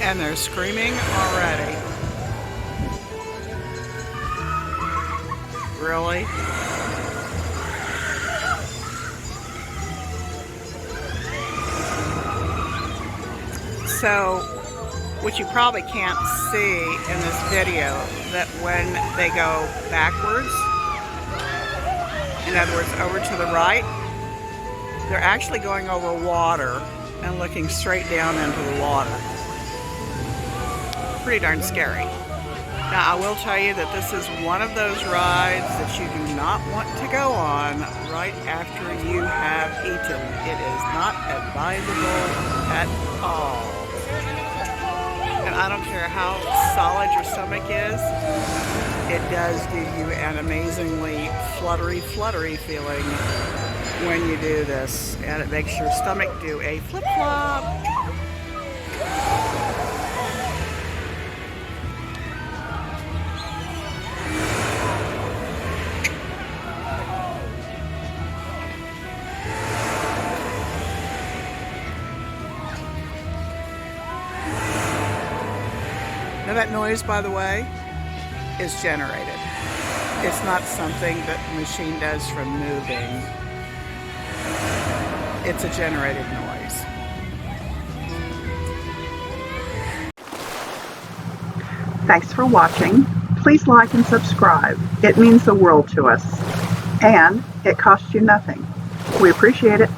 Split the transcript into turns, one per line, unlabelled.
And they're screaming already. Really? So, what you probably can't see in this video, that when they go backwards, in other words, over to the right, they're actually going over water and looking straight down into the water. Pretty darn scary. Now, I will tell you that this is one of those rides that you do not want to go on right after you have eaten. It is not advisable at all. And I don't care how solid your stomach is, it does give you an amazingly fluttery feeling when you do this. And it makes your stomach do a flip-flop. Now that noise, by the way, is generated. It's not something that the machine does from moving. It's a generated noise.
Thanks for watching. Please like and subscribe. It means the world to us. And it costs you nothing. We appreciate it.